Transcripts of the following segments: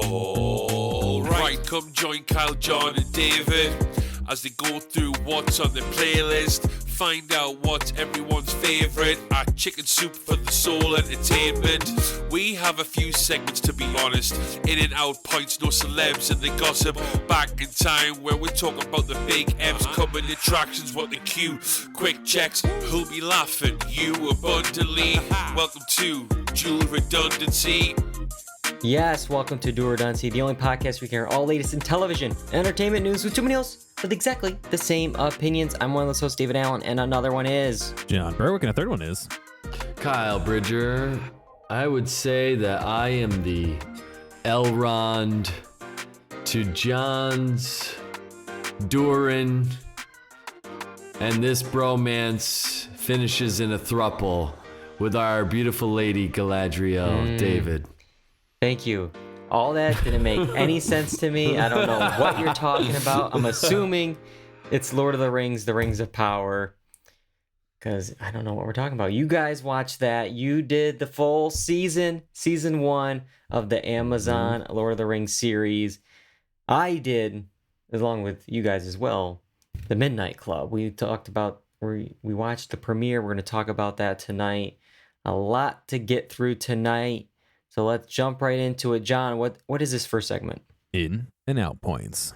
Alright, come join Kyle, John and David as they go through what's on the playlist, find out what's everyone's favourite at Chicken Soup for the Soul Entertainment. We have a few segments, to be honest, in and out points, no celebs and the gossip, back in time where we're talking about the big M's coming attractions, what the queue, quick checks, who'll be laughing, you abundantly. Welcome to Dual Redundancy. Yes, welcome to Dual Redundancy, the only podcast we can hear all latest in television and entertainment news with too many hosts with exactly the same opinions. I'm one of those hosts, David Allen, and another one is John Berwick, and a third one is Kyle Bridger. I would say that I am the Elrond to John's Durin, and this bromance finishes in a thruple with our beautiful lady Galadriel, David. Thank you. All that didn't make any sense to me. I don't know what you're talking about. I'm assuming it's Lord of the Rings of Power, because I don't know what we're talking about. You guys watched that. You did the full season 1 of the Amazon Lord of the Rings series. I did, along with you guys as well, the Midnight Club. We watched the premiere. We're going to talk about that tonight. A lot to get through tonight. So let's jump right into it. John, what is this first segment? In and Out Points.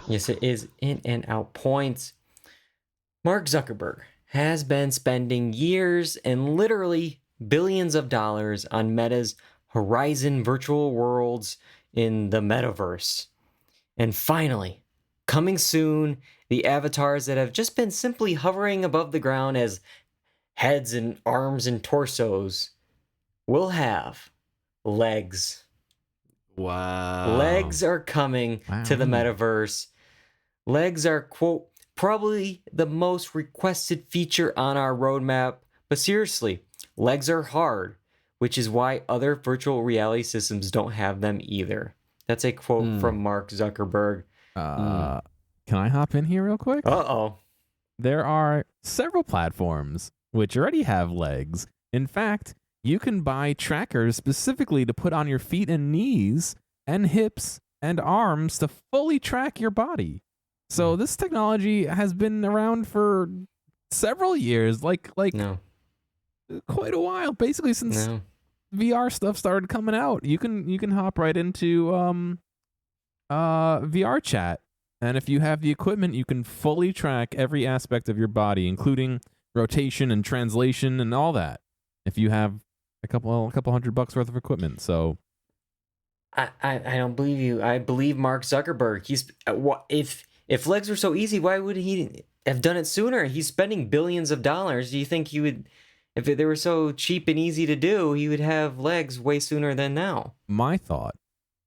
Yes, it is in and out points. Mark Zuckerberg has been spending years and literally billions of dollars on Meta's Horizon virtual worlds in the metaverse. And finally, coming soon, the avatars that have just been simply hovering above the ground as heads and arms and torsos will have legs. Wow. Legs are coming to the metaverse. Legs are, quote, probably the most requested feature on our roadmap. But seriously, legs are hard, which is why other virtual reality systems don't have them either. That's a quote from Mark Zuckerberg. Can I hop in here real quick? Uh-oh. There are several platforms which already have legs. In fact, you can buy trackers specifically to put on your feet and knees and hips and arms to fully track your body. So this technology has been around for several years, like No. quite a while, basically since VR stuff started coming out. You can hop right into VR chat, and if you have the equipment, you can fully track every aspect of your body, including rotation and translation and all that. If you have a couple $100 worth of equipment, so I don't believe you. I believe Mark Zuckerberg. He's if legs were so easy, why would he have done it sooner? He's spending billions of dollars. Do you think he would? If they were so cheap and easy to do, he would have legs way sooner than now. my thought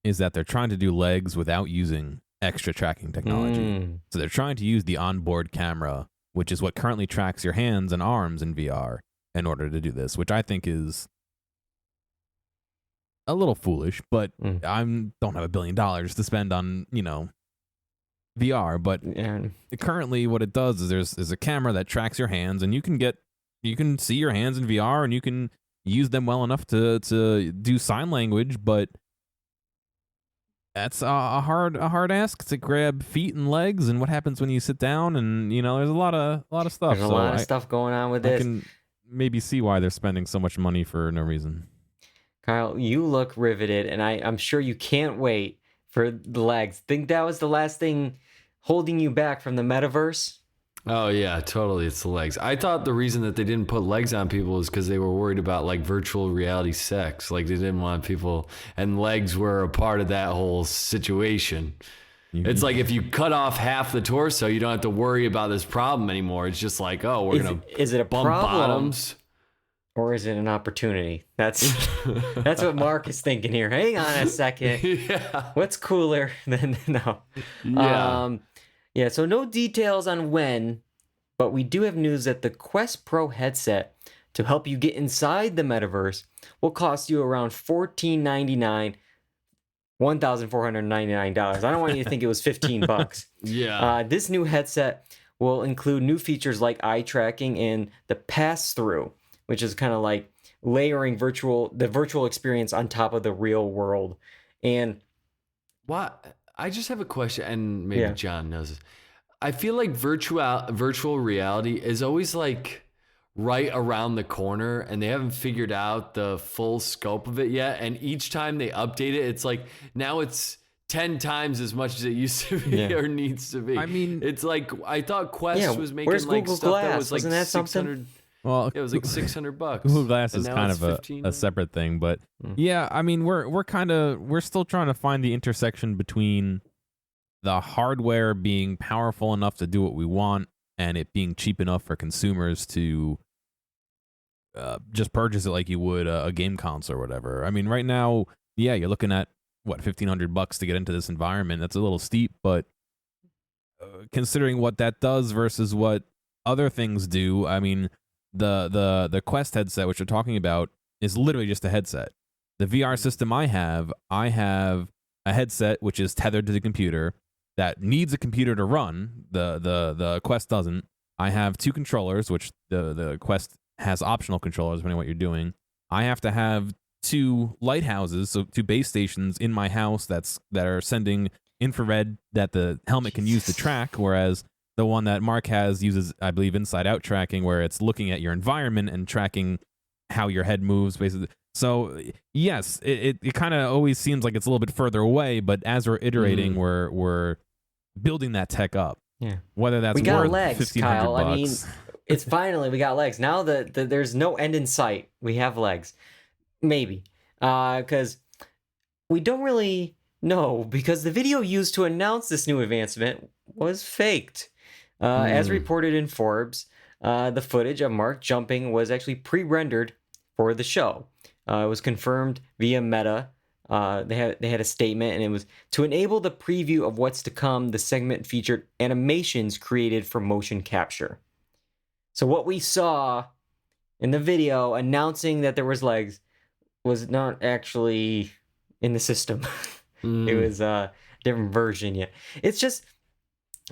is that they're trying to do legs without using extra tracking technology. So they're trying to use the onboard camera, which is what currently tracks your hands and arms in VR, in order to do this, which I think is a little foolish, but I don't have $1 billion to spend on, VR. But currently what it does is there's a camera that tracks your hands, and you can see your hands in VR, and you can use them well enough to do sign language, but that's a hard ask to grab feet and legs, and what happens when you sit down, and there's a lot of stuff. There's a lot of stuff going on with this. I can maybe see why they're spending so much money for no reason. Kyle, you look riveted, and I'm sure you can't wait for the legs. Think that was the last thing holding you back from the metaverse? Oh, yeah, totally. It's the legs. I thought the reason that they didn't put legs on people is because they were worried about like virtual reality sex. Like they didn't want people, and legs were a part of that whole situation. It's like if you cut off half the torso, you don't have to worry about this problem anymore. It's just like, oh, we're going to is it a bump problem, bottoms. or is it an opportunity? That's what Mark is thinking here. Hang on a second. Yeah. What's cooler than no? Yeah. Yeah, so no details on when, but we do have news that the Quest Pro headset to help you get inside the metaverse will cost you around $14.99 $1,499. I don't want you to think it was $15. Yeah. This new headset will include new features like eye tracking and the pass-through, which is kind of like layering the virtual experience on top of the real world. And What? I just have a question, and maybe Yeah. John knows this. I feel like virtual reality is always like right around the corner, and they haven't figured out the full scope of it yet. And each time they update it, it's like now it's 10 times as much as it used to be Yeah. or needs to be. I mean- it's like I thought Quest Yeah, was making where's like Google stuff that Glass? was like Wasn't that something? 600. Well, It was like $600. Google Glass and is now kind it's of 15. a separate thing, but Mm. yeah, I mean, we're still trying to find the intersection between the hardware being powerful enough to do what we want and it being cheap enough for consumers to just purchase it like you would a game console or whatever. I mean, right now, yeah, you're looking at what, $1,500 to get into this environment. That's a little steep, but considering what that does versus what other things do, I mean, the Quest headset, which we're talking about, is literally just a headset. The VR system I have a headset which is tethered to the computer that needs a computer to run. The Quest doesn't. I have two controllers, which the Quest has optional controllers depending on what you're doing. I have to have two lighthouses, so two base stations in my house that are sending infrared that the helmet can use to track, whereas the one that Mark has uses, I believe, inside-out tracking, where it's looking at your environment and tracking how your head moves, basically. So, yes, it kind of always seems like it's a little bit further away, but as we're iterating, we're building that tech up. Yeah. Whether that's we got worth legs, $1,500 Kyle. I mean, bucks. it's finally we got legs. Now that there's no end in sight, we have legs. Maybe. Because we don't really know, because the video used to announce this new advancement was faked. As reported in Forbes, the footage of Mark jumping was actually pre-rendered for the show. It was confirmed via Meta. They had a statement, and it was to enable the preview of what's to come. The segment featured animations created for motion capture. So what we saw in the video announcing that there was legs was not actually in the system. It was a different version yet. It's just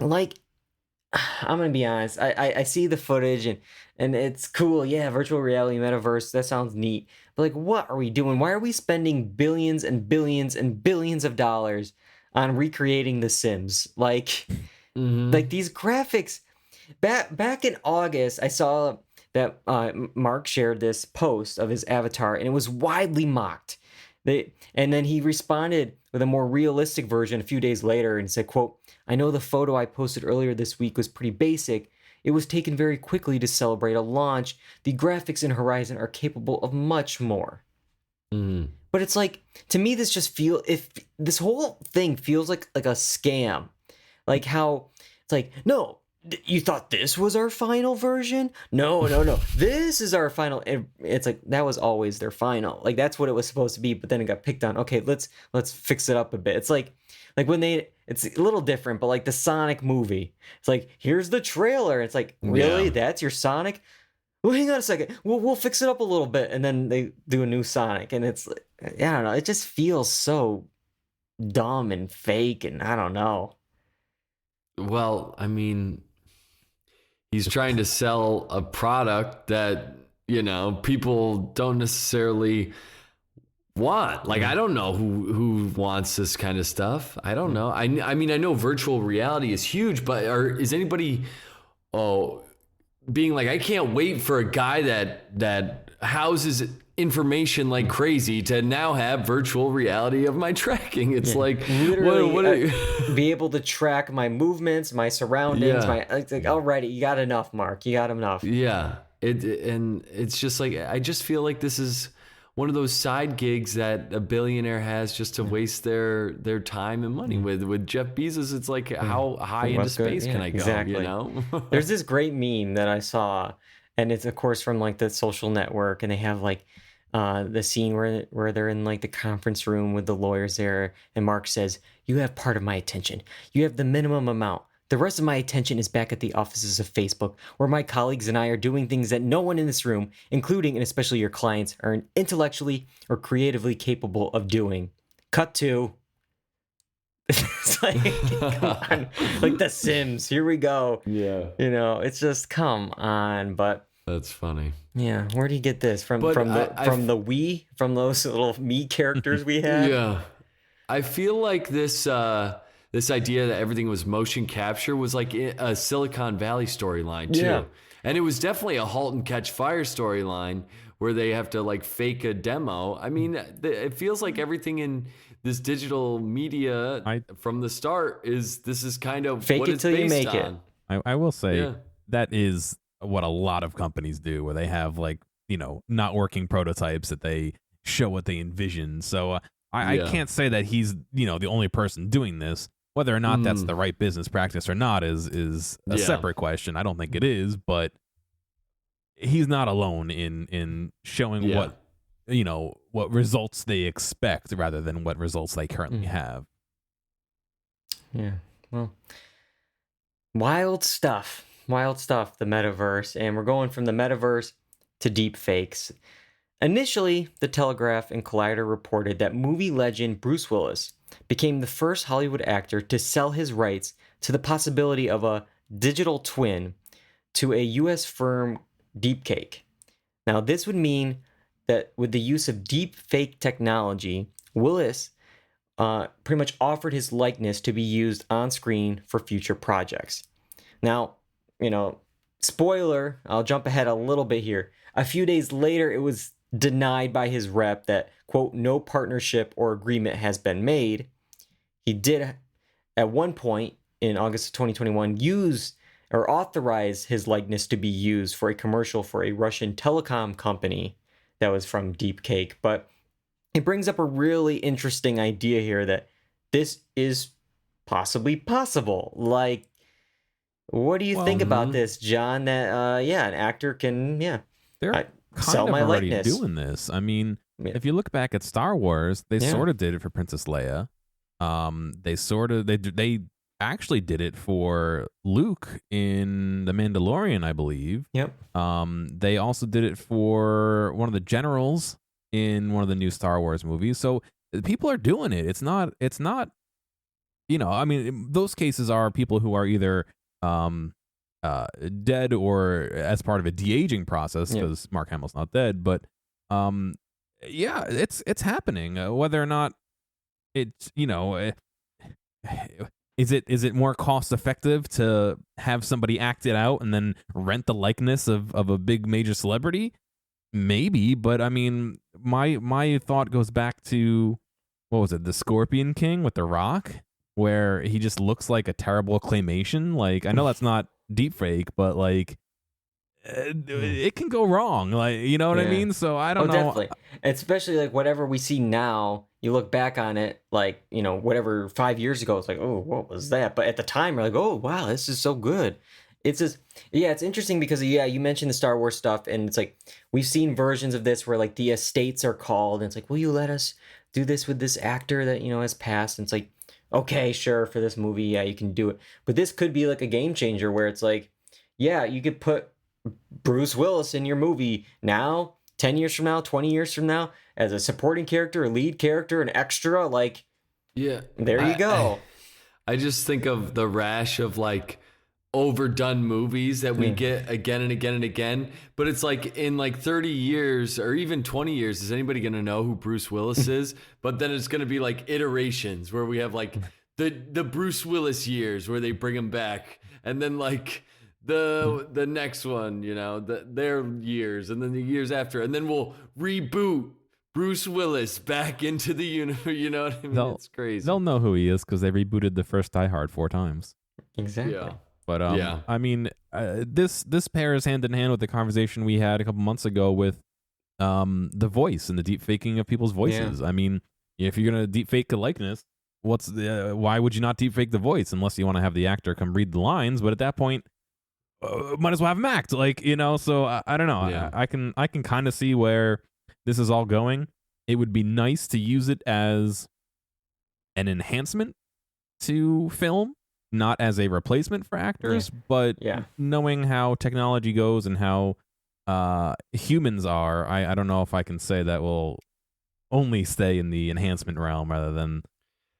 like, I'm gonna be honest. I see the footage and it's cool. Yeah, virtual reality, metaverse. That sounds neat. But like, what are we doing? Why are we spending billions and billions and billions of dollars on recreating The Sims? Like, like these graphics. Back in August, I saw that Mark shared this post of his avatar, and it was widely mocked. And then he responded with a more realistic version a few days later and said, quote, "I know the photo I posted earlier this week was pretty basic. It was taken very quickly to celebrate a launch. The graphics in Horizon are capable of much more." But it's like, to me, this whole thing feels like a scam. Like how it's like, no, you thought this was our final version? No. This is our final. It's like, that was always their final. Like, that's what it was supposed to be, but then it got picked on. Okay, let's fix it up a bit. It's like when it's a little different, but like the Sonic movie. It's like, here's the trailer. It's like, really? Yeah. That's your Sonic? Well, hang on a second. We'll fix it up a little bit, and then they do a new Sonic, and it's, I don't know. It just feels so dumb and fake, and I don't know. Well, I mean, he's trying to sell a product that, people don't necessarily want. Like, I don't know who wants this kind of stuff. I don't know. I mean, I know virtual reality is huge, but is anybody being like, I can't wait for a guy that houses information like crazy to now have virtual reality of my tracking? It's like, Literally, what be able to track my movements, my surroundings. Yeah. It's like, alrighty, you got enough, Mark. You got enough. Yeah. And it's just like, I just feel like this is one of those side gigs that a billionaire has just to waste their time and money with. With Jeff Bezos, it's like, how high into What's good? space can Yeah, I go? exactly. There's this great meme that I saw, and it's of course from like the Social Network, and they have like the scene where they're in like the conference room with the lawyers there, and Mark says, "You have part of my attention. You have the minimum amount. The rest of my attention is back at the offices of Facebook, where my colleagues and I are doing things that no one in this room, including and especially your clients, are intellectually or creatively capable of doing." Cut to It's like, come on, like The Sims. Here we go. Yeah. You know, it's just come on. But That's funny. yeah, where do you get this from? But From the I- from the Wii, from those little me characters we had. Yeah. I feel like this this idea that everything was motion capture was like a Silicon Valley storyline too. Yeah. And it was definitely a Halt and Catch Fire storyline where they have to like fake a demo. I mean, it feels like everything in this digital media from the start is kind of Fake what it it's till you based make it. on. I will say Yeah. that is what a lot of companies do, where they have like, not working prototypes that they show what they envision. So I can't say that he's, the only person doing this. Whether or not that's the right business practice or not is a separate question. I don't think it is, but he's not alone in showing what results they expect rather than what results they currently have. Yeah. Well, wild stuff. Wild stuff, the metaverse. And we're going from the metaverse to deep fakes. Initially, The Telegraph and Collider reported that movie legend Bruce Willis became the first Hollywood actor to sell his rights to the possibility of a digital twin to a U.S. firm, Deepcake. Now, this would mean that with the use of deep fake technology, Willis pretty much offered his likeness to be used on screen for future projects. Now, spoiler, I'll jump ahead a little bit here. A few days later, it was denied by his rep that, quote, no partnership or agreement has been made. He did, at one point in August of 2021, use or authorize his likeness to be used for a commercial for a Russian telecom company that was from Deepcake. But it brings up a really interesting idea here that this is possibly possible. Like, what do you think about this, John? That, an actor can, They're kind sell of my already likeness. doing this. I mean, if you look back at Star Wars, they sort of did it for Princess Leia. They actually did it for Luke in The Mandalorian, I believe. Yep. They also did it for one of the generals in one of the new Star Wars movies. So people are doing it. It's not, I mean, those cases are people who are either dead or as part of a de-aging process, because Mark Hamill's not dead. But it's happening. Whether or not it's, is it more cost effective to have somebody act it out and then rent the likeness of a big major celebrity? Maybe, but I mean, my thought goes back to, what was it, the Scorpion King with The Rock, where he just looks like a terrible claymation. Like, I know that's not deep fake, but like, it can go wrong. Like, you know what I mean? So I don't know. Definitely. Especially like whatever we see now, you look back on it, like, whatever 5 years ago, it's like, oh, what was that? But at the time, we're like, oh, wow, this is so good. It's just, it's interesting because, you mentioned the Star Wars stuff, and it's like, we've seen versions of this where like the estates are called, and it's like, will you let us do this with this actor that, has passed? And it's like, okay, sure, for this movie, you can do it. But this could be like a game changer where it's like, you could put Bruce Willis in your movie now, 10 years from now, 20 years from now, as a supporting character, a lead character, an extra, like, there you go. I just think of the rash of like overdone movies that we get again and again and again, but it's like in like 30 years or even 20 years, is anybody going to know who Bruce Willis is? But then it's going to be like iterations where we have like the Bruce Willis years where they bring him back, and then like the next one, their years, and then the years after, and then we'll reboot Bruce Willis back into the universe. You know what I mean? It's crazy. They'll know who he is because they rebooted the first Die Hard 4 times. Exactly. Yeah. But I mean, this pairs hand in hand with the conversation we had a couple months ago with the voice and the deep faking of people's voices. I mean, if you're gonna deep fake a likeness, why would you not deep fake the voice unless you want to have the actor come read the lines? But at that point, might as well have him act, like, So I don't know. Yeah. I can kind of see where this is all going. It would be nice to use it as an enhancement to film, not as a replacement for actors, but knowing how technology goes and how humans are, I don't know if I can say that will only stay in the enhancement realm rather than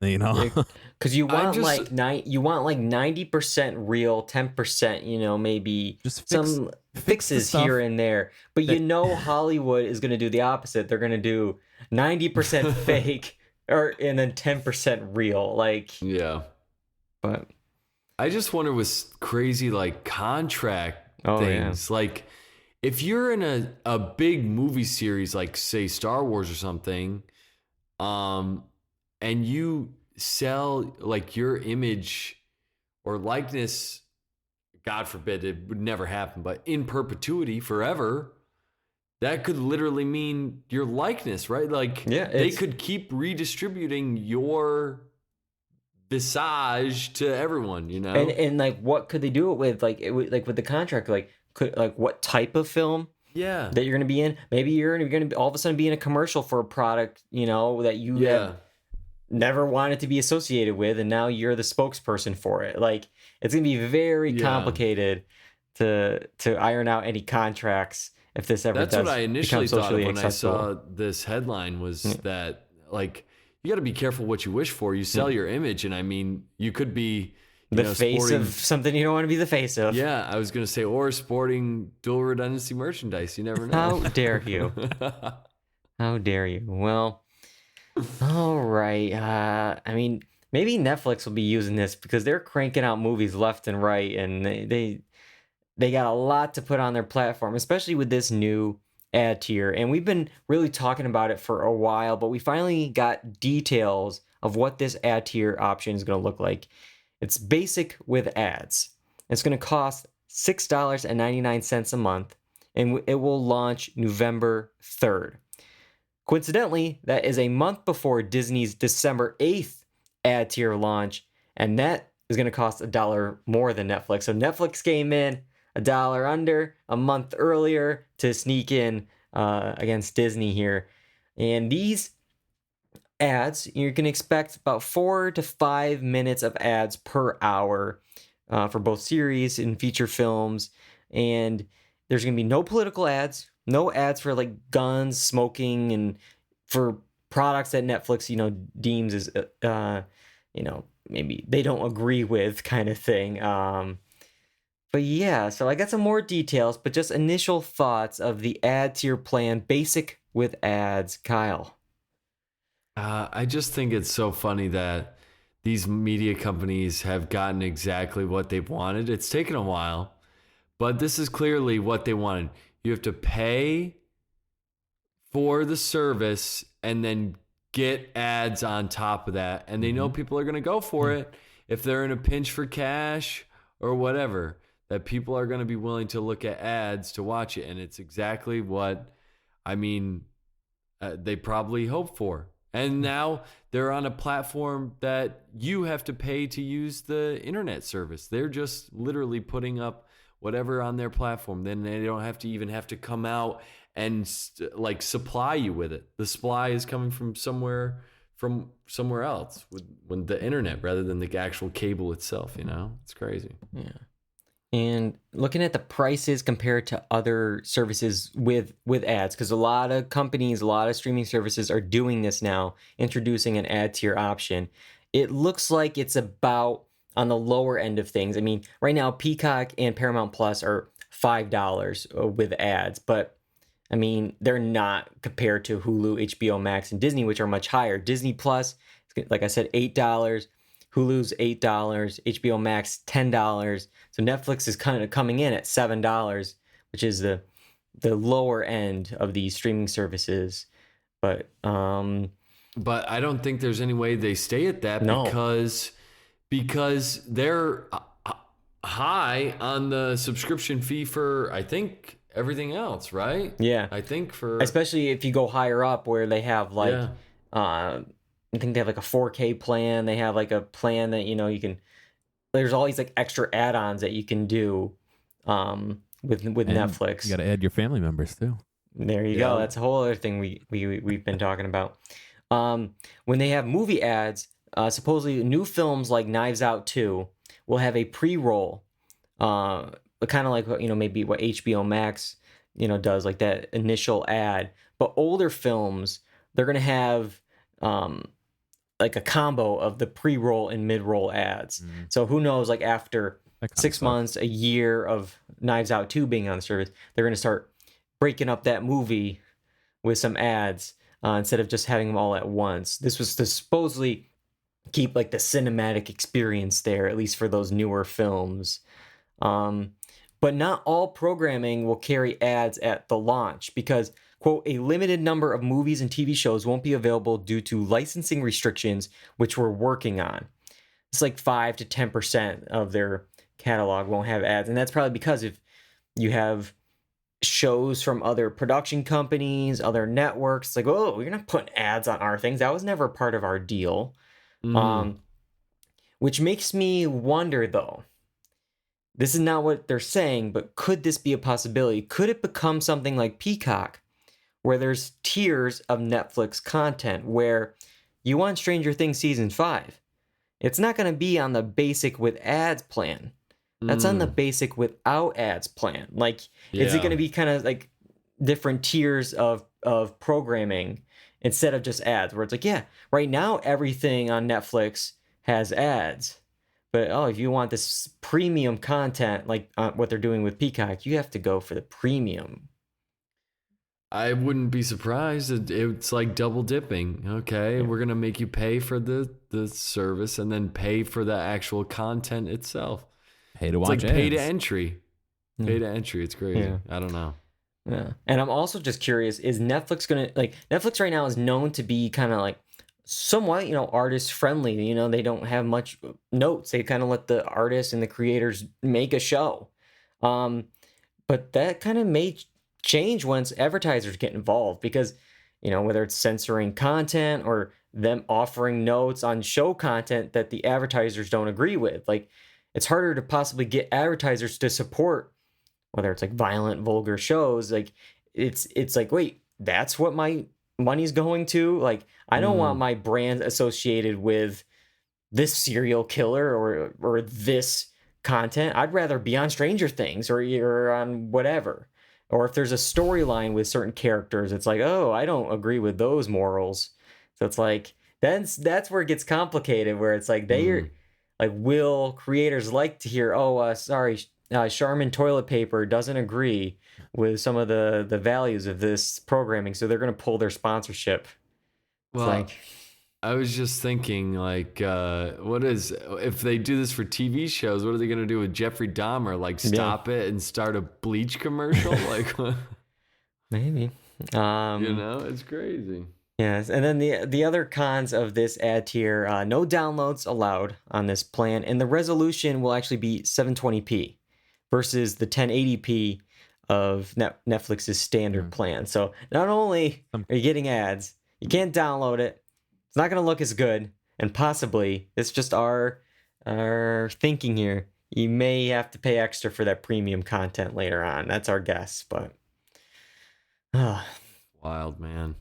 You know, Because you want just- you want like 90% real, 10%, maybe Just some fix the fixes stuff here and there. But Hollywood is going to do the opposite. They're going to do 90% fake and then 10% real. Like, Yeah. but I just wonder with crazy like contract things. Like if you're in a big movie series like say Star Wars or something, and you sell like your image or likeness, God forbid it would never happen, but in perpetuity forever, that could literally mean your likeness, right? Like they could keep redistributing your visage to everyone, you know? And like, what could they do it with? Like, like with the contract, like, what type of film? Yeah. That you're going to be in? Maybe you're going to all of a sudden be in a commercial for a product, that you have never wanted to be associated with, and now you're the spokesperson for it. Like, it's going to be very complicated to iron out any contracts if this ever That's does. what I initially become thought socially of when acceptable. I saw this headline was that like you got to be careful what you wish for. You sell your image, and I mean, you could be the face sporting, of something you don't want to be the face of. Yeah, I was gonna say, or sporting dual redundancy merchandise. You never know. How dare you? How dare you? Well, all right. I mean, maybe Netflix will be using this because they're cranking out movies left and right, and they got a lot to put on their platform, especially with this new ad tier. And we've been really talking about it for a while, but we finally got details of what this ad tier option is going to look like. It's basic with ads. It's going to cost $6.99 a month, and it will launch November 3rd. Coincidentally, that is a month before Disney's December 8th ad tier launch, and that is going to cost $1 more than Netflix. So Netflix came in $1 under a month earlier to sneak in against Disney here. And these ads, you can expect about 4 to 5 minutes of ads per hour for both series and feature films. And there's going to be no political ads, no ads for like guns, smoking, and for products that Netflix, deems as, maybe they don't agree with kind of thing. But yeah, so I got some more details, but just initial thoughts of the ad tier plan, basic with ads. Kyle. I just think it's so funny that these media companies have gotten exactly what they've wanted. It's taken a while, but this is clearly what they wanted. You have to pay for the service and then get ads on top of that. And they know people are going to go for it if they're in a pinch for cash or whatever, that people are going to be willing to look at ads to watch it. And it's exactly what, they probably hope for. And now they're on a platform that you have to pay to use the internet service. They're just literally putting up whatever on their platform. Then they don't have to come out and supply you with it. The supply is coming from somewhere else with the internet rather than the actual cable itself. It's crazy. Yeah. And looking at the prices compared to other services with ads, because a lot of companies, a lot of streaming services are doing this now, introducing an ad tier option. It looks like it's about on the lower end of things. I mean, right now, Peacock and Paramount Plus are $5 with ads, but I mean, they're not compared to Hulu, HBO Max, and Disney, which are much higher. Disney Plus, like I said, $8. Hulu's $8, HBO Max $10. So Netflix is kind of coming in at $7, which is the lower end of these streaming services. But I don't think there's any way they stay at that because they're high on the subscription fee for, I think, everything else, right? Yeah. I think especially if you go higher up where they have I think they have like a 4K plan. They have like a plan that, you can, there's all these like extra add-ons that you can do with Netflix. You got to add your family members too. There you go. That's a whole other thing we've been talking about. When they have movie ads, supposedly new films like Knives Out 2 will have a pre-roll, kind of like, maybe what HBO Max, does, like that initial ad. But older films, they're going to have like a combo of the pre-roll and mid-roll ads. So who knows, like after That kinda 6 sucks. months, a year of Knives Out 2 being on the service, they're going to start breaking up that movie with some ads instead of just having them all at once. This was to supposedly keep like the cinematic experience there, at least for those newer films. But not all programming will carry ads at the launch because, quote, a limited number of movies and TV shows won't be available due to licensing restrictions, which we're working on. It's like 5 to 10% of their catalog won't have ads. And that's probably because if you have shows from other production companies, other networks, like, oh, you're not putting ads on our things. That was never part of our deal. Which makes me wonder, though. This is not what they're saying, but could this be a possibility? Could it become something like Peacock, where there's tiers of Netflix content where you want Stranger Things Season 5? It's not going to be on the basic with ads plan. That's on the basic without ads plan. Like, is it going to be kind of like different tiers of programming instead of just ads, where it's like, yeah, right now everything on Netflix has ads. But, oh, if you want this premium content, like what they're doing with Peacock, you have to go for the premium. I wouldn't be surprised. It's like double dipping. Okay, we're gonna make you pay for the service and then pay for the actual content itself. Pay to It's watch like pay to ads. entry. Pay to entry. It's crazy. Yeah. I don't know. Yeah. And I'm also just curious, is Netflix going to, like, Netflix right now is known to be kind of like somewhat, artist friendly. They don't have much notes. They kind of let the artists and the creators make a show. But that kind of may change once advertisers get involved because, whether it's censoring content or them offering notes on show content that the advertisers don't agree with. Like, it's harder to possibly get advertisers to support whether it's like violent, vulgar shows. Like, it's like, wait, that's what my money's going to? Like, I don't want my brand associated with this serial killer or this content. I'd rather be on Stranger Things or on whatever. Or if there's a storyline with certain characters, it's like, oh, I don't agree with those morals. So it's like, that's where it gets complicated, where it's like they're like, will creators like to hear, oh, sorry, Charmin toilet paper doesn't agree with some of the values of this programming, so they're going to pull their sponsorship. Well, like, I was just thinking, like, if they do this for TV shows, what are they going to do with Jeffrey Dahmer? Like, stop it and start a bleach commercial? Like, maybe. It's crazy. Yes, and then the other cons of this ad tier, no downloads allowed on this plan, and the resolution will actually be 720p versus the 1080p of Netflix's standard plan. So not only are you getting ads, you can't download it. It's not going to look as good, and possibly it's just our thinking here. You may have to pay extra for that premium content later on. That's our guess, but wild, man.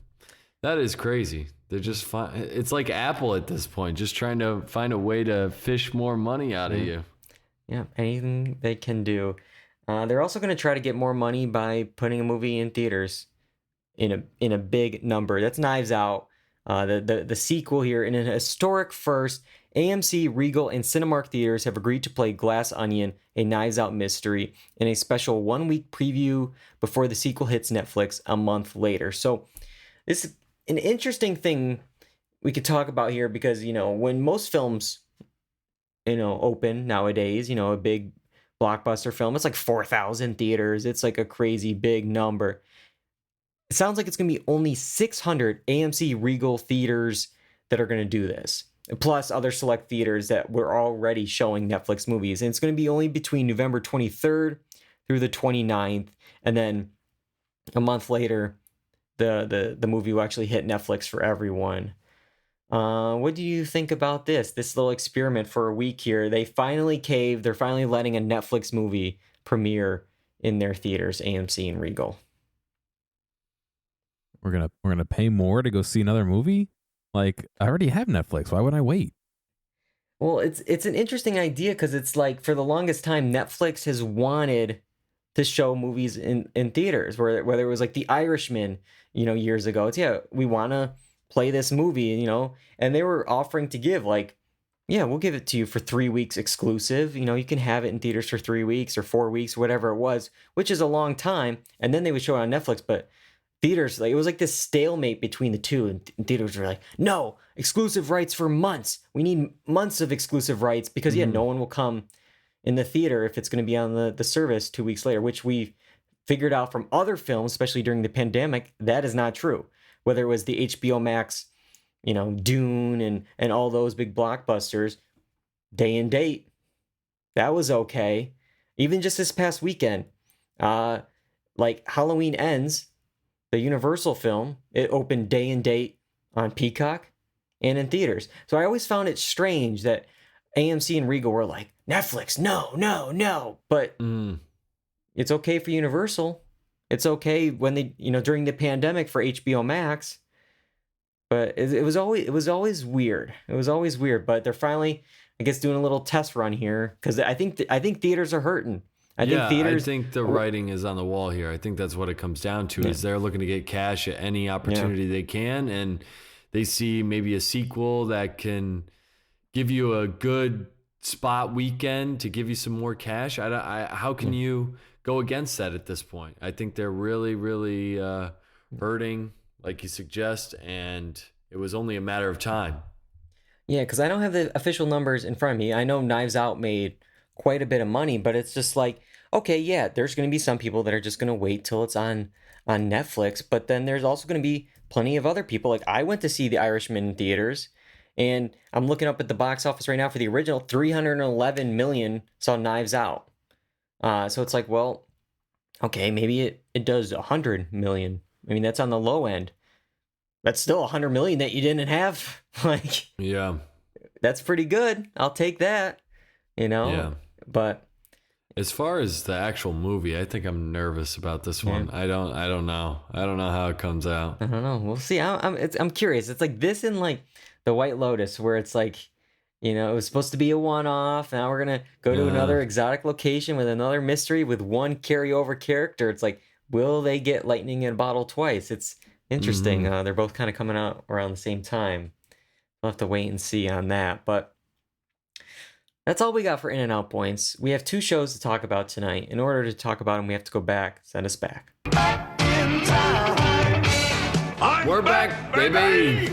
That is crazy. They're just it's like Apple at this point, just trying to find a way to fish more money out of you. Yeah, anything they can do. They're also going to try to get more money by putting a movie in theaters in a big number. That's Knives Out. The sequel here, in an historic first, AMC, Regal, and Cinemark theaters have agreed to play Glass Onion, a Knives Out mystery, in a special 1-week preview before the sequel hits Netflix a month later. So this is an interesting thing we could talk about here because, when most films, open nowadays, a big blockbuster film, it's like 4,000 theaters. It's like a crazy big number. It sounds like it's going to be only 600 AMC Regal theaters that are going to do this, plus other select theaters that were already showing Netflix movies. And it's going to be only between November 23rd through the 29th. And then a month later, the movie will actually hit Netflix for everyone. What do you think about this little experiment for a week here? They finally caved. They're finally letting a Netflix movie premiere in their theaters, AMC and Regal. We're gonna pay more to go see another movie? Like, I already have Netflix. Why would I wait? Well, it's an interesting idea because it's like, for the longest time, Netflix has wanted to show movies in theaters, whether it was like The Irishman, years ago. It's, we want to play this movie, and they were offering to give like, yeah, we'll give it to you for 3 weeks exclusive. You can have it in theaters for 3 weeks or 4 weeks, whatever it was, which is a long time. And then they would show it on Netflix, but theaters, like, it was like this stalemate between the two, and theaters were like, no, exclusive rights for months. We need months of exclusive rights because no one will come in the theater if it's going to be on the service 2 weeks later, which we figured out from other films, especially during the pandemic, that is not true. Whether it was the HBO Max, Dune and all those big blockbusters, day and date, that was okay. Even just this past weekend, like Halloween Ends, the Universal film, it opened day and date on Peacock and in theaters. So I always found it strange that AMC and Regal were like, Netflix, no, no, no. But it's okay for Universal. It's okay when they, during the pandemic for HBO Max. But it was always weird. It was always weird. But they're finally, I guess, doing a little test run here because I think theaters are hurting. I think the writing is on the wall here. I think that's what it comes down to. Is they're looking to get cash at any opportunity they can, and they see maybe a sequel that can give you a good spot weekend to give you some more cash. How can you go against that at this point? I think they're really, really hurting, like you suggest, and it was only a matter of time. Yeah, because I don't have the official numbers in front of me. I know Knives Out made quite a bit of money, but it's just like, okay, yeah, there's going to be some people that are just going to wait till it's on Netflix, but then there's also going to be plenty of other people. Like, I went to see The Irishman in theaters, and I'm looking up at the box office right now for the original, 311 million saw Knives Out. So it's like, well, okay, maybe it does 100 million. I mean, that's on the low end. That's still 100 million that you didn't have. Like, yeah, that's pretty good. I'll take that, Yeah. But as far as the actual movie, I think I'm nervous about this one. I don't know. I don't know how it comes out. I don't know. We'll see. I'm curious. It's like this in like The White Lotus, where it's like, it was supposed to be a one-off. Now we're gonna go to another exotic location with another mystery with one carryover character. It's like, will they get lightning in a bottle twice? It's interesting. They're both kind of coming out around the same time. We'll have to wait and see on that. But that's all we got for In and Out Points. We have 2 shows to talk about tonight. In order to talk about them, we have to go back. Send us back. We're back, baby.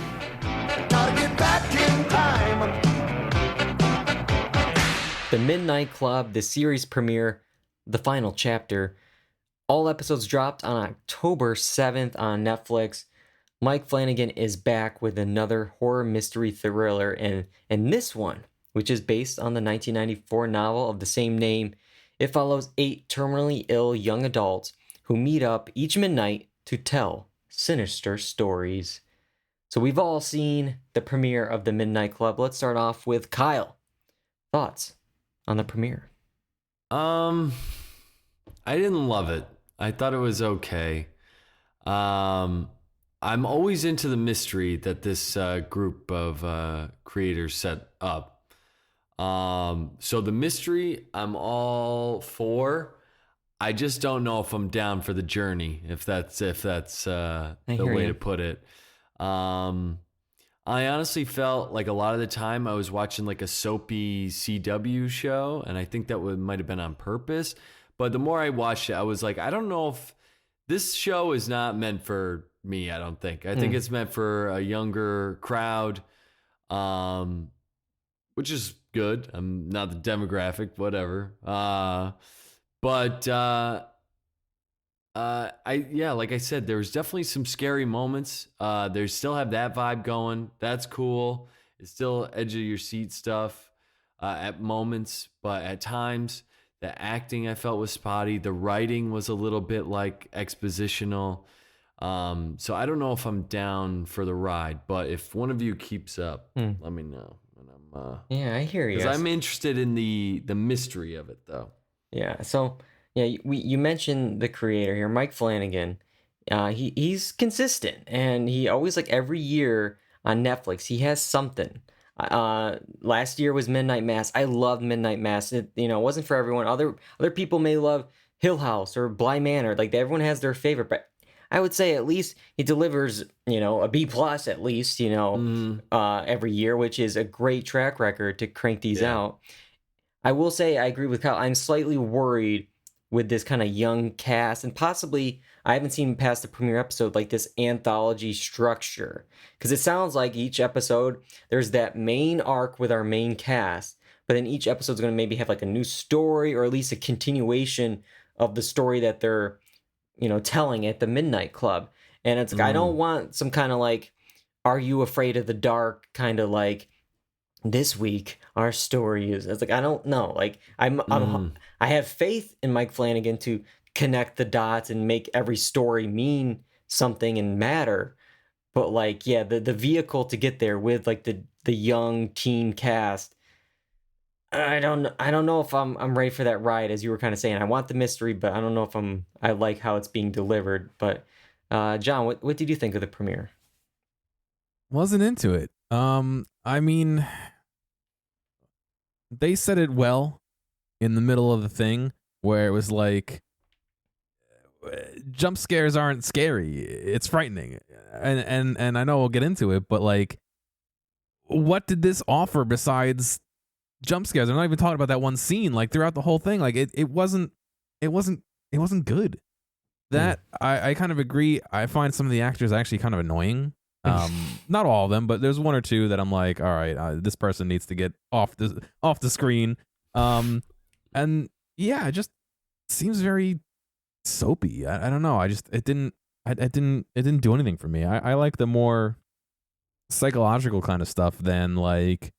Gotta get back in time. The Midnight Club, the series premiere, the final chapter. All episodes dropped on October 7th on Netflix. Mike Flanagan is back with another horror mystery thriller, and this one, which is based on the 1994 novel of the same name, it follows 8 terminally ill young adults who meet up each midnight to tell sinister stories. So we've all seen the premiere of The Midnight Club. Let's start off with Kyle. Thoughts on the premiere? I didn't love it. I thought it was okay. I'm always into the mystery that this group of creators set up. So the mystery, I'm all for. I just don't know if I'm down for the journey, if that's the way to put it. I honestly felt like a lot of the time I was watching like a soapy CW show, and I think that might have been on purpose. But the more I watched it, I was like, I don't know if this show is not meant for me. I don't think. I think it's meant for a younger crowd, which is good. I'm not the demographic, whatever. But like I said, there was definitely some scary moments. They still have that vibe going. That's cool. It's still edge of your seat stuff at moments, but at times the acting I felt was spotty. The writing was a little bit like expositional. So I don't know if I'm down for the ride, but if one of you keeps up, let me know. Yeah, I hear you. Because I'm interested in the mystery of it, though. Yeah. So you mentioned the creator here, Mike Flanagan. He's consistent, and he always, like, every year on Netflix he has something. Last year was Midnight Mass. I loved Midnight Mass. It wasn't for everyone. Other people may love Hill House or Bly Manor. Like, everyone has their favorite, but I would say at least he delivers, a B plus at least, every year, which is a great track record to crank these out. I will say I agree with Kyle. I'm slightly worried with this kind of young cast, and possibly I haven't seen past the premiere episode, like this anthology structure, because it sounds like each episode there's that main arc with our main cast, but then each episode is going to maybe have like a new story, or at least a continuation of the story that they're telling at the Midnight Club. And it's like I don't want some kind of like, are you afraid of the dark kind of like, this week our story is, it's like I don't know, like I have faith in Mike Flanagan to connect the dots and make every story mean something and matter, but like the vehicle to get there with like the young teen cast, I don't know if I'm ready for that ride, as you were kind of saying. I want the mystery, but I don't know if I like how it's being delivered. But John, what did you think of the premiere? Wasn't into it. I mean, they said it well in the middle of the thing where it was like, jump scares aren't scary. It's frightening. And I know we'll get into it, but like, what did this offer besides jump scares? I'm not even talking about that one scene. Like throughout the whole thing, like it wasn't good. That I kind of agree. I find some of the actors actually kind of annoying. Not all of them, but there's one or two that I'm like, all right, this person needs to get off the screen. And yeah, it just seems very soapy. I don't know. It didn't do anything for me. I like the more psychological kind of stuff than like,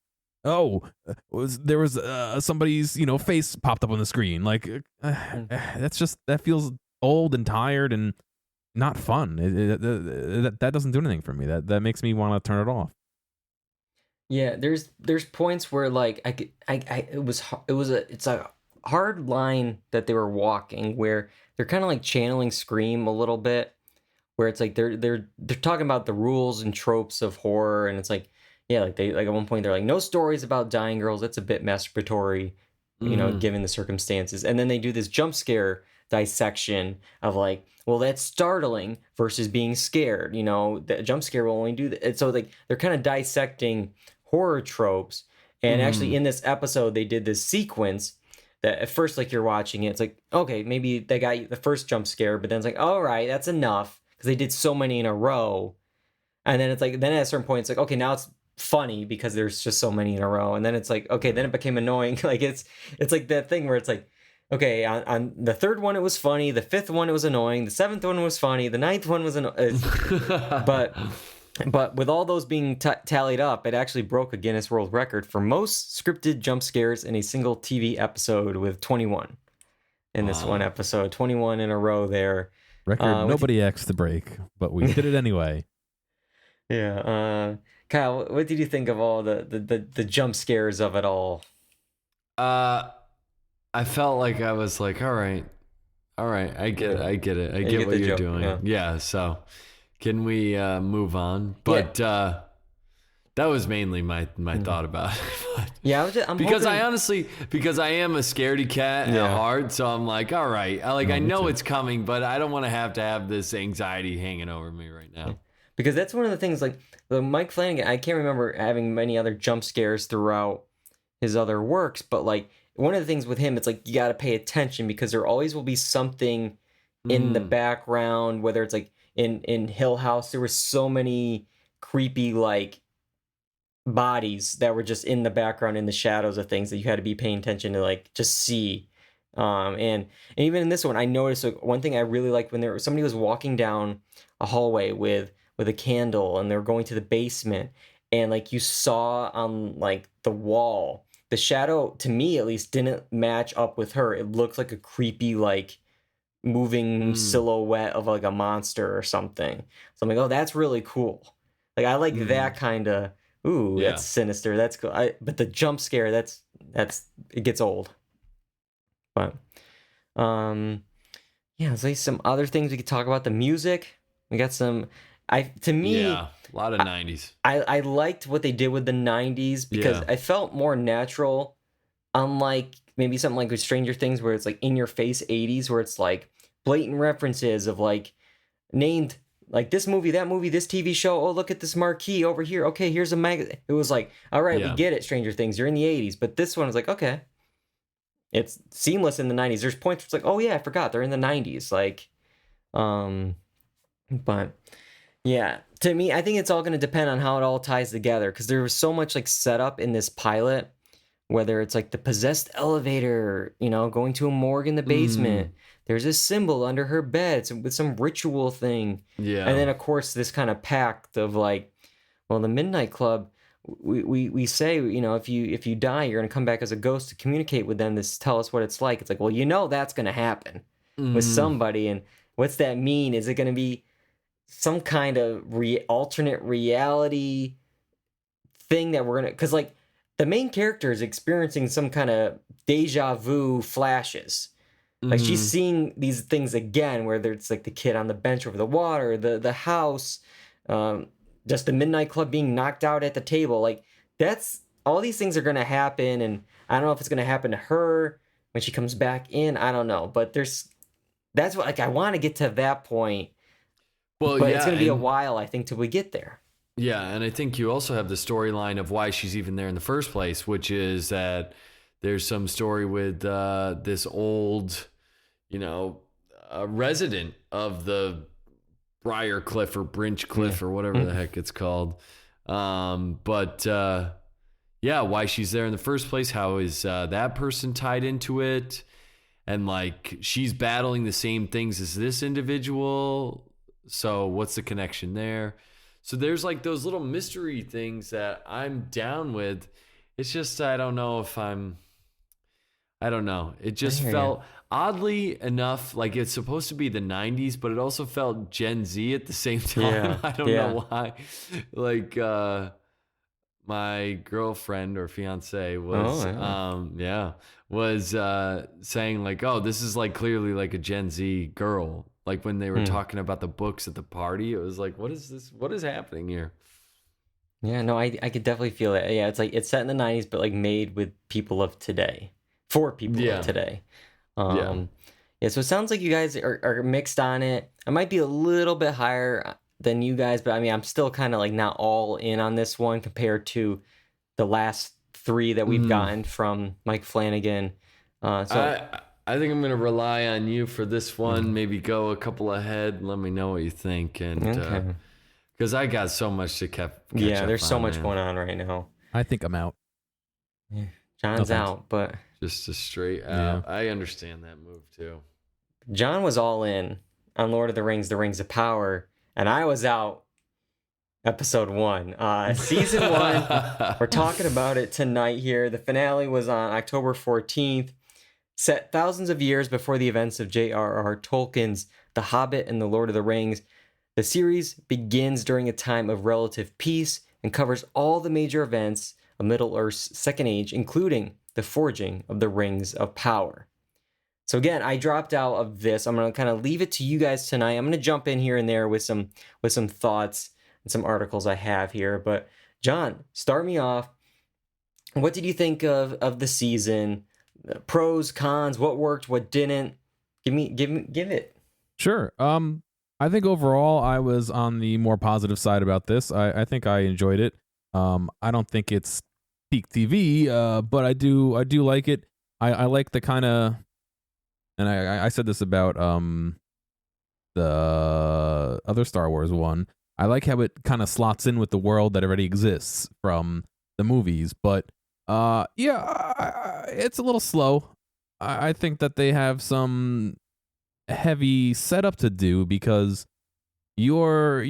there was somebody's face popped up on the screen. Like that feels old and tired and not fun. That doesn't do anything for me. That makes me want to turn it off. Yeah, there's points where like it's a hard line that they were walking where they're kind of like channeling Scream a little bit, where it's like they're talking about the rules and tropes of horror, and it's like like they like at one point they're like, no stories about dying girls, that's a bit masturbatory, given the circumstances, and then they do this jump scare dissection of like, well, that's startling versus being scared. The jump scare will only do that. So like they're kind of dissecting horror tropes. And actually in this episode, they did this sequence that at first, like you're watching it, it's like, okay, maybe they got you the first jump scare, but then it's like, all right, that's enough, because they did so many in a row. And then it's like, then at a certain point, it's like, okay, now it's funny because there's just so many in a row. And then it's like, okay, then it became annoying. Like it's like that thing where it's like, okay, on the third one it was funny, the fifth one it was annoying, the seventh one was funny, the ninth one was but with all those being tallied up, it actually broke a Guinness World Record for most scripted jump scares in a single TV episode, with 21 in this one episode. 21 in a row there. Record nobody asked to break, but we did it anyway. Yeah. Kyle, what did you think of all the jump scares of it all? I felt like I was like, all right, I get it. I get what you're doing. Yeah, so can we move on? But that was mainly my thought about it. Yeah, I'm because hoping... because I am a scaredy cat at heart, so I'm like, all right, I know it's coming, but I don't want to have this anxiety hanging over me right now. Because that's one of the things, like Mike Flanagan, I can't remember having many other jump scares throughout his other works, but like, one of the things with him, it's like you got to pay attention, because there always will be something in the background, whether it's like in Hill House, there were so many creepy like bodies that were just in the background, in the shadows of things, that you had to be paying attention to, like just see. And even in this one, I noticed like, one thing I really liked, when somebody was walking down a hallway with a candle, and they were going to the basement, and like you saw on like the wall, the shadow, to me at least, didn't match up with her. It looked like a creepy, like, moving silhouette of like a monster or something. So I'm like, oh, that's really cool. Like, I like that kind of, that's sinister. That's cool. But the jump scare, that's it gets old. But, there's like some other things we could talk about. The music, we got some. A lot of 90s. I liked what they did with the 90s, because I felt more natural, unlike maybe something like with Stranger Things, where it's like in your face 80s, where it's like blatant references of like named like this movie, that movie, this TV show. Oh, look at this marquee over here. Okay, here's a magazine. It was like, all right, Yeah. we get it, Stranger Things. You're in the 80s. But this one was like, okay. It's seamless in the 90s. There's points where it's like, oh yeah, I forgot. They're in the 90s. Like, but yeah, to me, I think it's all going to depend on how it all ties together because there was so much like setup in this pilot, whether it's like the possessed elevator, you know, going to a morgue in the basement. There's a symbol under her bed with some ritual thing. Yeah. And then, of course, this kind of pact of like, well, the Midnight Club, we say, you know, if you die, you're going to come back as a ghost to communicate with them, to tell us what it's like. It's like, well, you know, that's going to happen with somebody. And what's that mean? Is it going to be some kind of alternate reality thing that we're going to, because like the main character is experiencing some kind of deja vu flashes. Like she's seeing these things again, where it's like the kid on the bench over the water, the house, just the Midnight Club being knocked out at the table. Like that's all these things are going to happen. And I don't know if it's going to happen to her when she comes back in. I don't know, but that's what, like, I want to get to that point. Well, But yeah, it's going to be a while, I think, till we get there. Yeah, and I think you also have the storyline of why she's even there in the first place, which is that there's some story with this old, you know, resident of the Briarcliff or Brinchcliff or whatever the heck it's called. Yeah, why she's there in the first place, how is that person tied into it? And like she's battling the same things as this individual. So what's the connection there? So there's like those little mystery things that I'm down with. It's just, I don't know. It just felt oddly enough like it's supposed to be the 90s, but it also felt Gen Z at the same time. Yeah, I don't know why. Like my girlfriend or fiance was saying like, oh, this is like clearly like a Gen Z girl. Like when they were talking about the books at the party, it was like, what is this? What is happening here? Yeah, no, I could definitely feel it. Yeah, it's like it's set in the 90s, but like made with people of today, for people of today. Yeah, so it sounds like you guys are mixed on it. I might be a little bit higher than you guys, but I mean, I'm still kind of like not all in on this one compared to the last three that we've gotten from Mike Flanagan. I think I'm going to rely on you for this one. Maybe go a couple ahead. Let me know what you think. And because I got so much to catch up there's so on, much man. going on right now. I think I'm out. Yeah. John's out, but Just a straight out. I understand that move too. John was all in on Lord of the Rings of Power, and I was out episode 1. Season 1, we're talking about it tonight here. The finale was on October 14th. Set thousands of years before the events of J.R.R. Tolkien's The Hobbit and The Lord of the Rings, the series begins during a time of relative peace and covers all the major events of Middle-earth's Second Age, including the forging of the Rings of Power. So again, I dropped out of this. I'm going to kind of leave it to you guys tonight. I'm going to jump in here and there with some thoughts and some articles I have here. But John, start me off. What did you think of the season? Pros, cons, what worked, what didn't? Give it. Sure. I think overall I was on the more positive side about this. I think I enjoyed it. I don't think it's peak TV, but I do like it. I like the kind of, and I said this about the other Star Wars one. I like how it kind of slots in with the world that already exists from the movies, but it's a little slow. I think that they have some heavy setup to do because your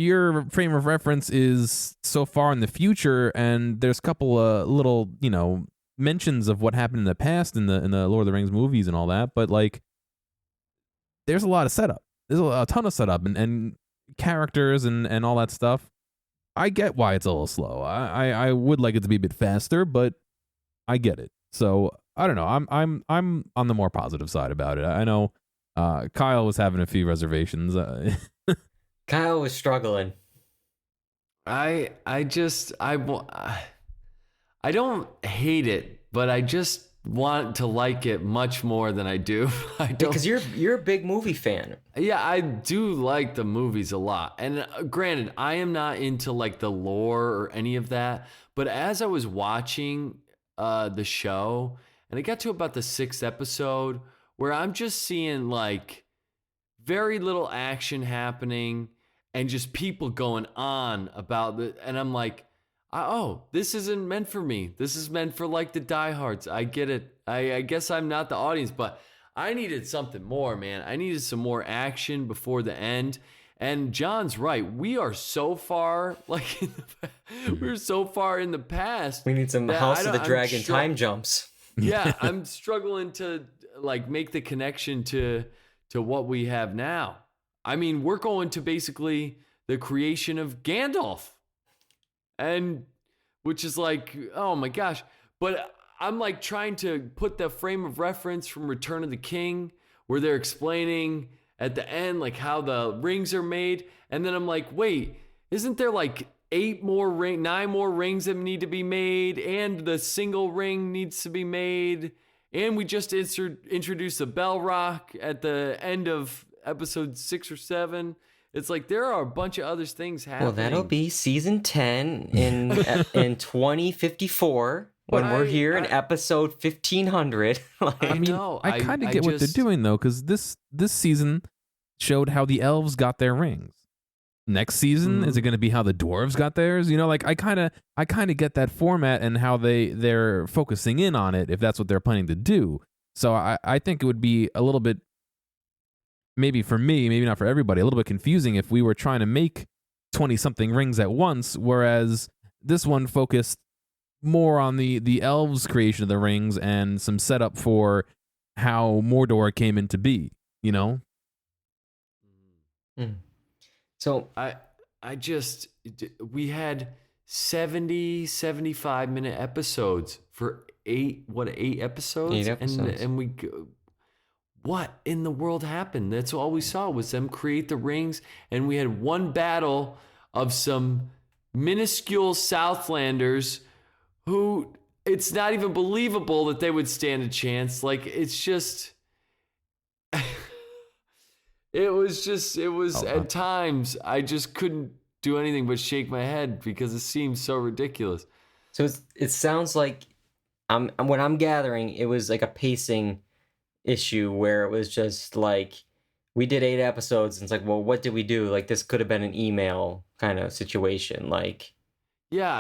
frame of reference is so far in the future, and there's a couple of little, mentions of what happened in the past in the Lord of the Rings movies and all that, but like there's a lot of setup. There's a ton of setup and characters and all that stuff. I get why it's a little slow. I would like it to be a bit faster, but I get it. So I don't know. I'm on the more positive side about it. I know Kyle was having a few reservations. Kyle was struggling. I don't hate it, but I just want to like it much more than I do. I don't. Because you're a big movie fan. Yeah, I do like the movies a lot. And granted, I am not into like the lore or any of that. But as I was watching the show, and it got to about the 6th episode, where I'm just seeing like very little action happening and just people going on about it. And I'm like, oh, this isn't meant for me. This is meant for like the diehards. I get it. I guess I'm not the audience, but I needed something more, man. I needed some more action before the end. And John's right. We are so far, like, we're so far in the past. We need some that House of the Dragon time jumps. Yeah, I'm struggling to like make the connection to what we have now. I mean, we're going to basically the creation of Gandalf. And which is like, oh my gosh. But I'm like trying to put the frame of reference from Return of the King, where they're explaining at the end like how the rings are made. And then I'm like, wait, isn't there like 9 more rings that need to be made, and the single ring needs to be made, and we just introduced the Bell Rock at the end of episode 6 or 7. It's like there are a bunch of other things happening. Well, that'll be season 10 in 2054 when we're here in episode 1500. I mean, know. I kind of get what they're doing though, because this season showed how the elves got their rings. Next season, is it going to be how the dwarves got theirs? You know, like I kind of get that format and how they're focusing in on it if that's what they're planning to do. So I think it would be a little bit, maybe for me, maybe not for everybody, a little bit confusing if we were trying to make 20-something rings at once, whereas this one focused more on the elves' creation of the rings and some setup for how Mordor came into be, you know? So we had 75-minute episodes for 8 episodes? 8 episodes. And we what in the world happened? That's all we saw was them create the rings, and we had one battle of some minuscule Southlanders who it's not even believable that they would stand a chance. Like, it's just it was at times I just couldn't do anything but shake my head because it seemed so ridiculous. So it sounds like what I'm gathering, it was like a pacing issue where it was just like we did 8 episodes and it's like, well, what did we do? Like, this could have been an email kind of situation. Like, yeah,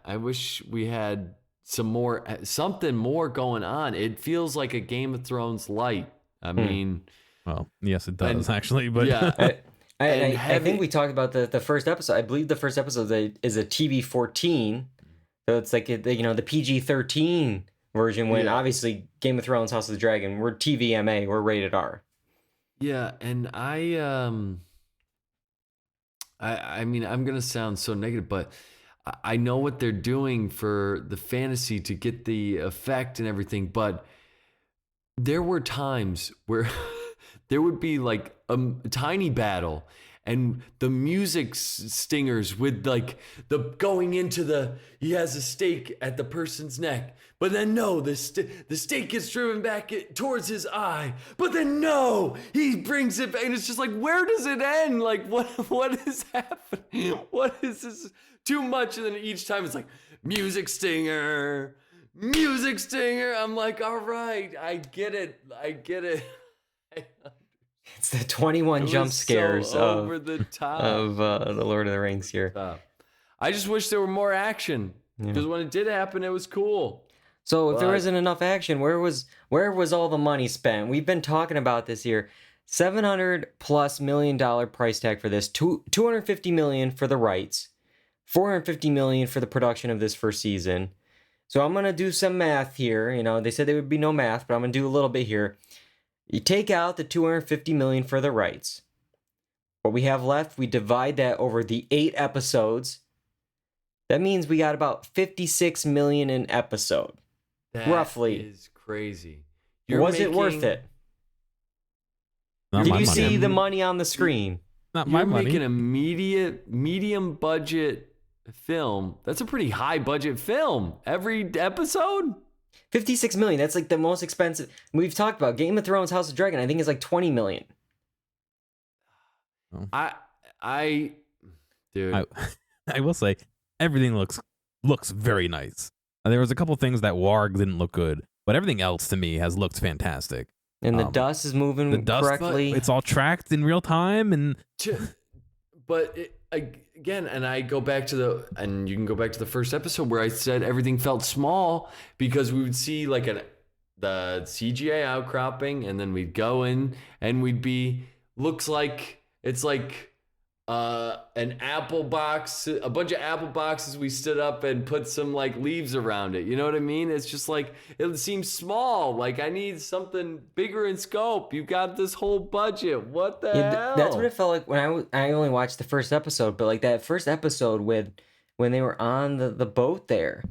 I wish we had something more going on. It feels like a Game of Thrones light. I mean, well, yes, it does actually, but yeah. I think we talked about the first episode. I believe the first episode is a TV-14, so it's like the PG-13 version. When obviously Game of Thrones, House of the Dragon, we're TVMA, we're rated R. Yeah, and I mean, I'm gonna sound so negative, but I know what they're doing for the fantasy to get the effect and everything, but there were times where there would be like a tiny battle and the music stingers with like the going into he has a stake at the person's neck, but then no, the stake gets driven back towards his eye, but then no, he brings it back, and it's just like, where does it end? Like, what is happening? What is this? Too much, and then each time it's like music stinger. I'm like, all right, I get it. It's the 21 jump scares so over the top of the Lord of the Rings here. I just wish there were more action, because when it did happen, it was cool. So if there isn't enough action, where was all the money spent? We've been talking about this here. $700+ million price tag for this. $250 million for the rights. $450 million for the production of this first season. So I'm gonna do some math here. You know, they said there would be no math, but I'm gonna do a little bit here. You take out the $250 million for the rights. What we have left, we divide that over the 8 episodes. That means we got about $56 million an episode. Roughly. That is crazy. Was it worth it? Not Did my you money. see the money on the screen? Not my You're money. making a medium budget film. That's a pretty high budget film. Every episode? 56 million. That's like the most expensive. We've talked about Game of Thrones, House of Dragon. I think it's like 20 million. Dude. I will say everything looks very nice. There was a couple things that Warg didn't look good, but everything else to me has looked fantastic. And the dust is moving correctly. It's all tracked in real time, and again, and I go back to and you can go back to the first episode where I said everything felt small because we would see like the CGI outcropping, and then we'd go in and looks like it's like an apple box, a bunch of apple boxes we stood up and put some like leaves around it. You know what I mean? It's just like, it seems small. Like I need something bigger in scope. You've got this whole budget. What the hell? That's what it felt like when I only watched the first episode, but like that first episode when they were on the boat there.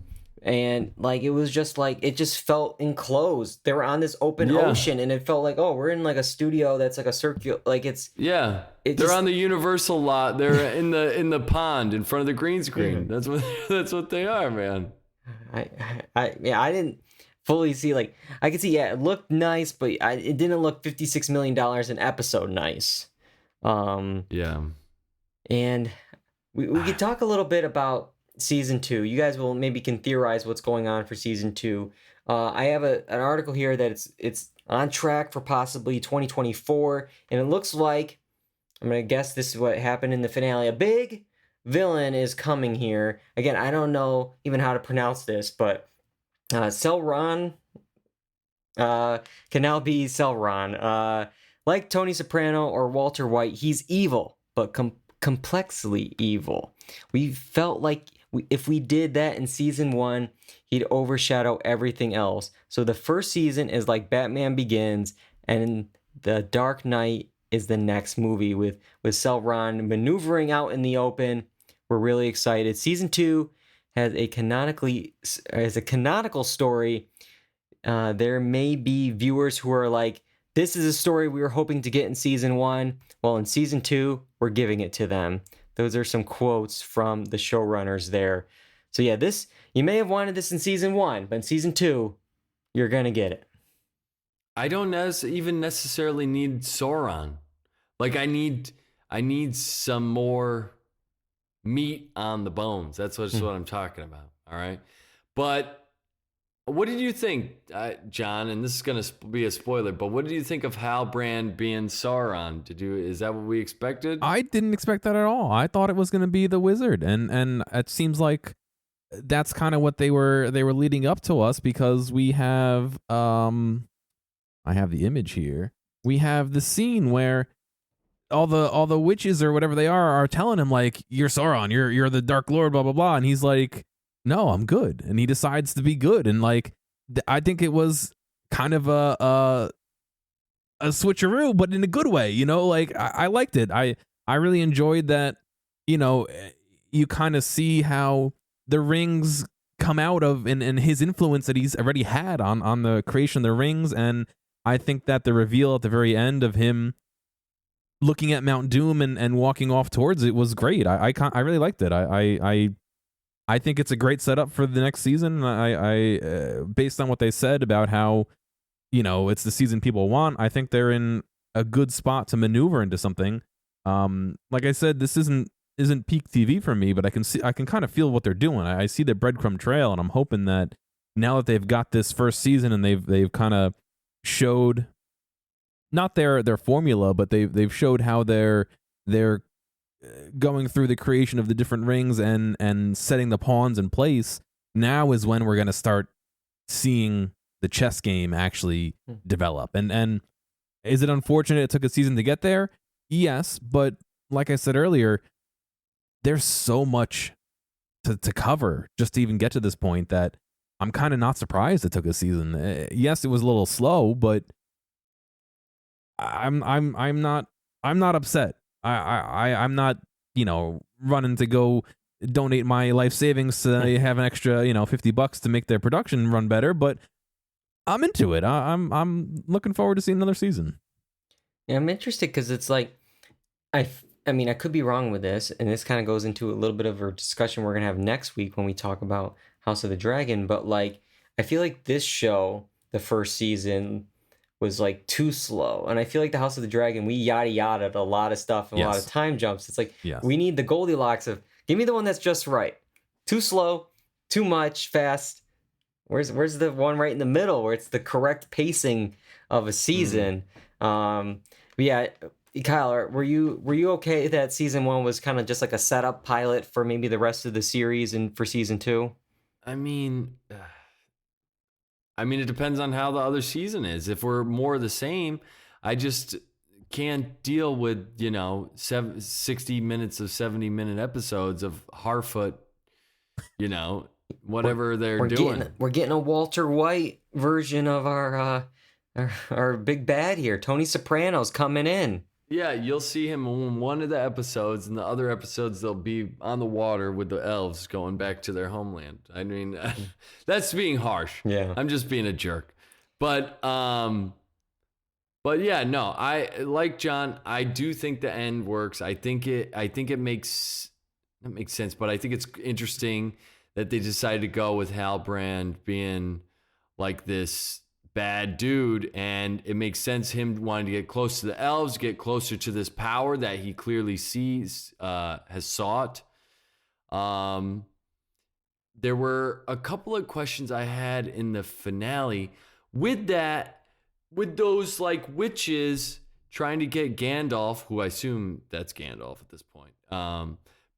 And like it was just like it just felt enclosed. They were on this open ocean, and it felt like, oh, we're in like a studio that's like a circular, like it's they're on the Universal lot. They're in the pond in front of the green screen. That's what they are, man. I didn't fully see, like I could see it looked nice, but it didn't look $56 million an episode nice. And we could talk a little bit about season 2. You guys will maybe can theorize what's going on for season 2. I have an article here that it's on track for possibly 2024, and it looks like, I'm gonna guess this is what happened in the finale. A big villain is coming here. Again, I don't know even how to pronounce this, but Selron can now be Selron. Like Tony Soprano or Walter White, he's evil, but complexly evil. We felt like if we did that in season 1, he'd overshadow everything else. So the first season is like Batman Begins, and The Dark Knight is the next movie with Selron maneuvering out in the open. We're really excited. Season 2 has a canonical story. There may be viewers who are like, this is a story we were hoping to get in season 1. Well, in season 2, we're giving it to them. Those are some quotes from the showrunners there. So yeah, you may have wanted this in season 1, but in season 2, you're gonna get it. I don't even necessarily need Sauron. Like I need some more meat on the bones. That's what I'm talking about. All right, but what did you think, John? And this is gonna be a spoiler, but what did you think of Halbrand being Sauron? Is that what we expected? I didn't expect that at all. I thought it was going to be the wizard, and it seems like that's kind of what they were leading up to us, because we have I have the image here. We have the scene where all the witches or whatever they are telling him like, you're Sauron, you're the Dark Lord, blah blah blah, and he's like, no, I'm good, and he decides to be good, and like I think it was kind of a switcheroo, but in a good way, you know. Like I liked it. I really enjoyed that. You know, you kind of see how the rings come out of and his influence that he's already had on the creation of the rings, and I think that the reveal at the very end of him looking at Mount Doom and walking off towards it was great. I really liked it. I think it's a great setup for the next season. I based on what they said about how, you know, it's the season people want, I think they're in a good spot to maneuver into something. Like I said, this isn't peak TV for me, but I can kind of feel what they're doing. I see the breadcrumb trail, and I'm hoping that now that they've got this first season and they've kind of showed not their formula, but they've showed how they're going through the creation of the different rings and setting the pawns in place. Now is when we're going to start seeing the chess game actually develop. And is it unfortunate it took a season to get there? Yes, but like I said earlier, there's so much to cover just to even get to this point that I'm kind of not surprised it took a season. Yes, it was a little slow, but I'm not upset. I'm not, you know, running to go donate my life savings to have an extra, you know, $50 to make their production run better, but I'm into it. I'm looking forward to seeing another season. Yeah, I'm interested because it's like, I mean, I could be wrong with this, and this kind of goes into a little bit of a discussion we're going to have next week when we talk about House of the Dragon, but like, I feel like this show, the first season, was like too slow. And I feel like the House of the Dragon, we yada yada a lot of stuff and a lot Yes. of time jumps. It's like Yes. we need the Goldilocks of give me the one that's just right. Too slow, too much, fast. Where's the one right in the middle where it's the correct pacing of a season? But yeah, Kyle, were you okay that season 1 was kind of just like a setup pilot for maybe the rest of the series and for season 2? I mean, it depends on how the other season is. If we're more of the same, I just can't deal with 60 minutes of 70-minute episodes of Harfoot, whatever they're doing. We're getting a Walter White version of our big bad here. Tony Soprano's coming in. Yeah, you'll see him in one of the episodes, and the other episodes they'll be on the water with the elves going back to their homeland. I mean, that's being harsh. Yeah. I'm just being a jerk. But yeah, no, I like John. I do think the end works. I think it makes sense, but I think it's interesting that they decided to go with Halbrand being like this bad dude, and it makes sense him wanting to get close to the elves, get closer to this power that he clearly sees, has sought. There were a couple of questions I had in the finale with those like witches trying to get Gandalf, who I assume that's Gandalf at this point.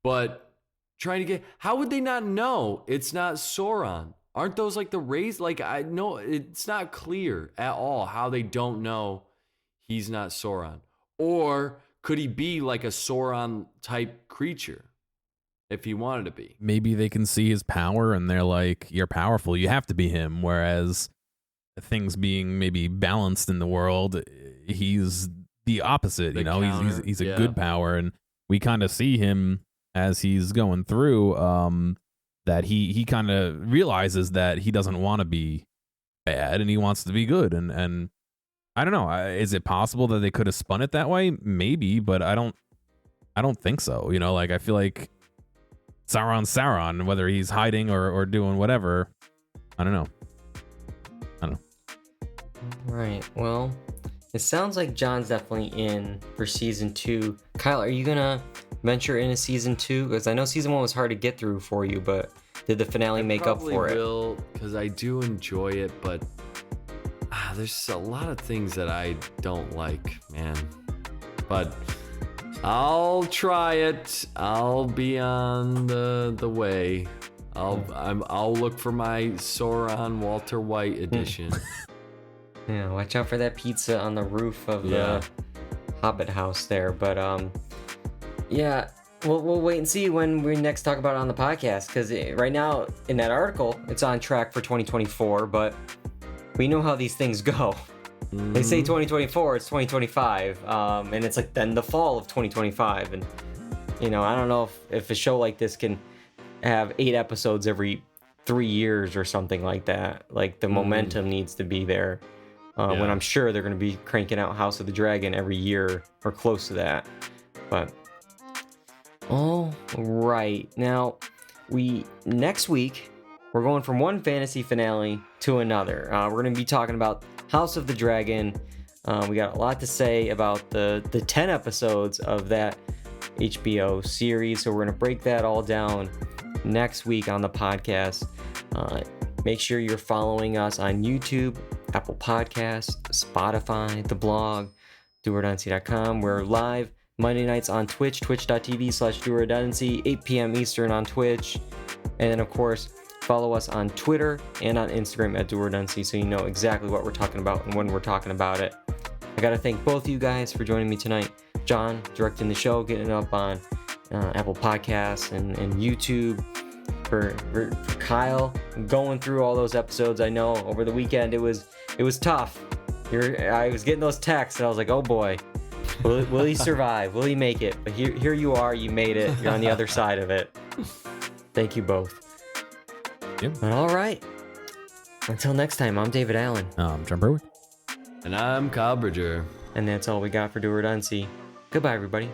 But trying to get, how would they not know it's not Sauron? Aren't those like the rays? Like, I know it's not clear at all how they don't know he's not Sauron. Or could he be like a Sauron type creature if he wanted to be? Maybe they can see his power and they're like, you're powerful, you have to be him. Whereas things being maybe balanced in the world, he's the opposite. The counter, he's a yeah. good power, and we kind of see him as he's going through. That he kind of realizes that he doesn't want to be bad and he wants to be good. And I don't know. Is it possible that they could have spun it that way? Maybe, but I don't think so. Like I feel like Sauron, whether he's hiding or doing whatever. I don't know. Right. Well, it sounds like John's definitely in for season 2. Kyle, are you gonna venture into season 2? Because I know season 1 was hard to get through for you, but did the finale make up for it? I will, because I do enjoy it, but there's a lot of things that I don't like, man. But I'll try it. I'll be on the way. I'll look for my Sauron Walter White edition. Yeah, watch out for that pizza on the roof of the Hobbit house there. But yeah, we'll wait and see when we next talk about it on the podcast. Because right now in that article, it's on track for 2024. But we know how these things go. They say 2024, it's 2025, and it's like then the fall of 2025. And I don't know if a show like this can have 8 episodes every 3 years or something like that. Like the momentum needs to be there. When I'm sure they're going to be cranking out House of the Dragon every year or close to that. But all right, now next week we're going from one fantasy finale to another. We're going to be talking about House of the Dragon. We got a lot to say about the 10 episodes of that HBO series, so we're going to break that all down next week on the podcast. Make sure you're following us on YouTube, Apple Podcasts, Spotify, the blog, doreduncy.com. We're live Monday nights on Twitch, twitch.tv/doreduncy, 8 p.m. Eastern on Twitch. And then, of course, follow us on Twitter and on Instagram at doreduncy so you know exactly what we're talking about and when we're talking about it. I got to thank both of you guys for joining me tonight. John, directing the show, getting it up on Apple Podcasts and YouTube. For Kyle, going through all those episodes. I know over the weekend it was tough. I was getting those texts and I was like, oh boy, will he survive? Will he make it? But here you are. You made it. You're on the other side of it. Thank you both. Yep. But all right. Until next time, I'm David Allen. I'm John Berwick. And I'm Kyle Bridger. And that's all we got for Do or Duncy. Goodbye, everybody.